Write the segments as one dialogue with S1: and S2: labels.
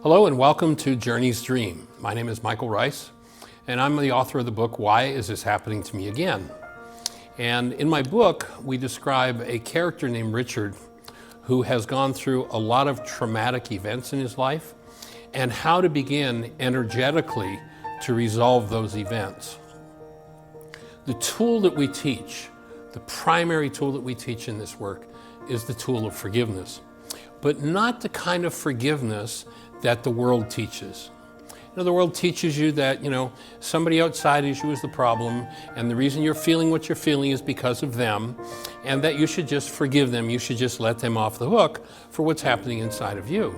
S1: Hello and welcome to Journey's Dream. My name is Michael Ryce and I'm the author of the book, Why Is This Happening to Me Again? And in my book, we describe a character named Richard who has gone through a lot of traumatic events in his life and how to begin energetically to resolve those events. The tool that we teach, the primary tool that we teach in this work, is the tool of forgiveness, but not the kind of forgiveness that the world teaches. The world teaches you that, somebody outside of you is the problem, and the reason you're feeling what you're feeling is because of them, and that you should just forgive them. You should just let them off the hook for what's happening inside of you.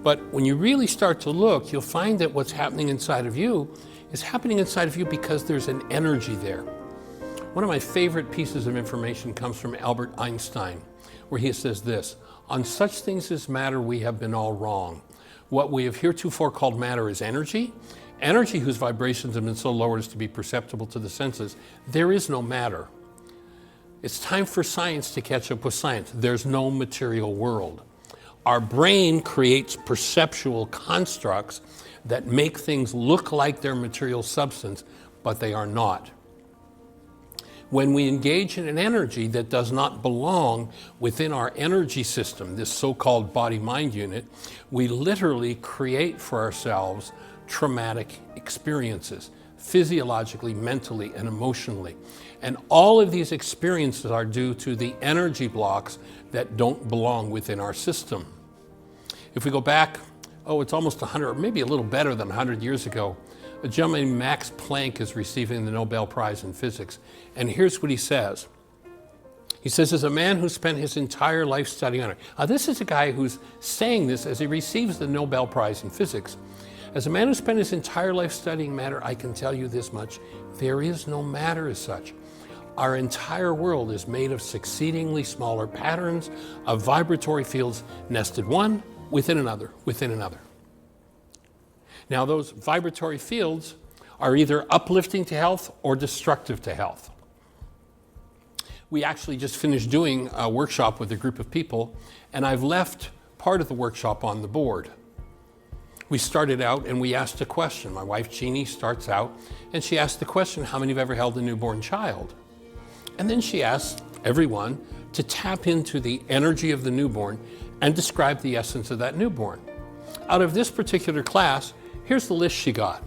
S1: But when you really start to look, you'll find that what's happening inside of you is happening inside of you because there's an energy there. One of my favorite pieces of information comes from Albert Einstein, where he says this: "On such things as matter, we have been all wrong. What we have heretofore called matter is energy, energy whose vibrations have been so lowered as to be perceptible to the senses. There is no matter. It's time for science to catch up with science. There's no material world. Our brain creates perceptual constructs that make things look like they're material substance, but they are not. When we engage in an energy that does not belong within our energy system, this so-called body-mind unit, we literally create for ourselves traumatic experiences, physiologically, mentally, and emotionally. And all of these experiences are due to the energy blocks that don't belong within our system. If we go back, it's almost 100, or maybe a little better than 100 years ago, a gentleman named Max Planck is receiving the Nobel Prize in Physics. And here's what he says. He says, as a man who spent his entire life studying on it. Now, this is a guy who's saying this as he receives the Nobel Prize in Physics. As a man who spent his entire life studying matter, I can tell you this much: there is no matter as such. Our entire world is made of succeedingly smaller patterns of vibratory fields nested one within another, within another. Now, those vibratory fields are either uplifting to health or destructive to health. We actually just finished doing a workshop with a group of people, and I've left part of the workshop on the board. We started out and we asked a question. My wife, Jeannie, starts out and she asked the question, how many have ever held a newborn child? And then she asked everyone to tap into the energy of the newborn and describe the essence of that newborn. Out of this particular class, here's the list she got: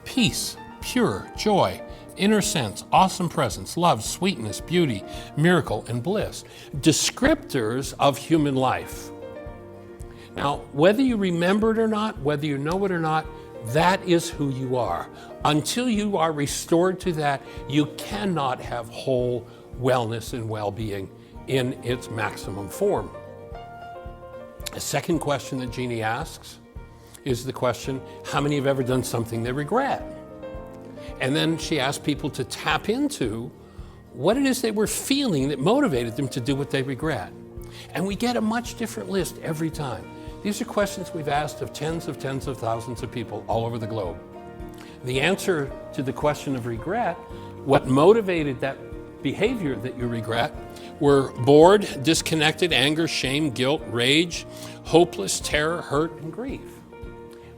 S1: peace, pure, joy, inner sense, awesome presence, love, sweetness, beauty, miracle, and bliss. Descriptors of human life. Now, whether you remember it or not, whether you know it or not, that is who you are. Until you are restored to that, you cannot have whole wellness and well-being in its maximum form. A second question that Jeannie asks is the question, how many have ever done something they regret? And then she asked people to tap into what it is they were feeling that motivated them to do what they regret. And we get a much different list every time. These are questions we've asked of tens of thousands of people all over the globe. The answer to the question of regret, what motivated that behavior that you regret, were bored, disconnected, anger, shame, guilt, rage, hopeless, terror, hurt, and grief.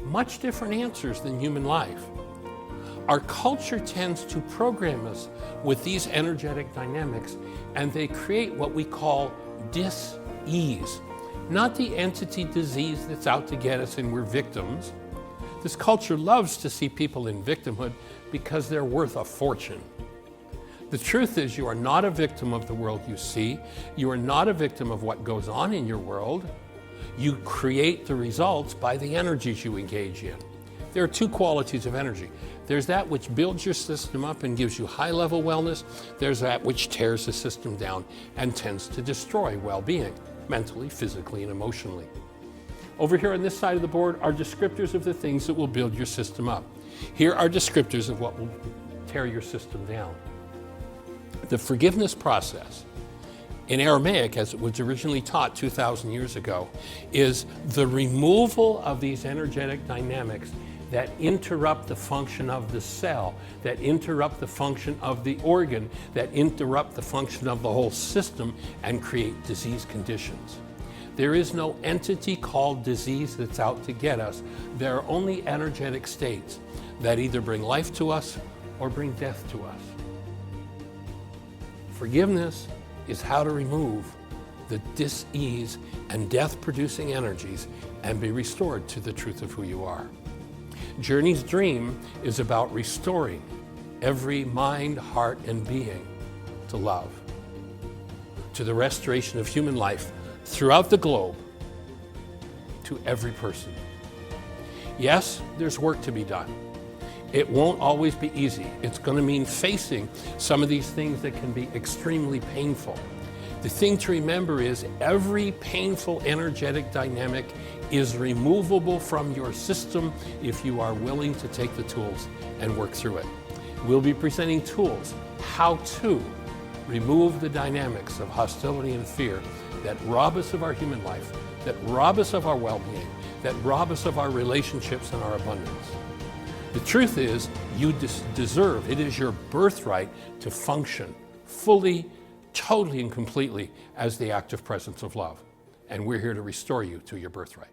S1: Much different answers than human life. Our culture tends to program us with these energetic dynamics, and they create what we call dis-ease. Not the entity disease that's out to get us and we're victims. This culture loves to see people in victimhood because they're worth a fortune. The truth is, you are not a victim of the world you see. You are not a victim of what goes on in your world. You create the results by the energies you engage in. There are two qualities of energy. There's that which builds your system up and gives you high-level wellness. There's that which tears the system down and tends to destroy well-being, mentally, physically, and emotionally. Over here on this side of the board are descriptors of the things that will build your system up. Here are descriptors of what will tear your system down. The forgiveness process, in Aramaic, as it was originally taught 2,000 years ago, is the removal of these energetic dynamics that interrupt the function of the cell, that interrupt the function of the organ, that interrupt the function of the whole system and create disease conditions. There is no entity called disease that's out to get us. There are only energetic states that either bring life to us or bring death to us. Forgiveness is how to remove the dis-ease and death-producing energies and be restored to the truth of who you are. Journey's dream is about restoring every mind, heart, and being to love, to the restoration of human life throughout the globe, to every person. Yes, there's work to be done. It won't always be easy. It's going to mean facing some of these things that can be extremely painful. The thing to remember is every painful energetic dynamic is removable from your system if you are willing to take the tools and work through it. We'll be presenting tools how to remove the dynamics of hostility and fear that rob us of our human life, that rob us of our well-being, that rob us of our relationships and our abundance. The truth is, you deserve, it is your birthright to function fully, totally, and completely as the active presence of love. And we're here to restore you to your birthright.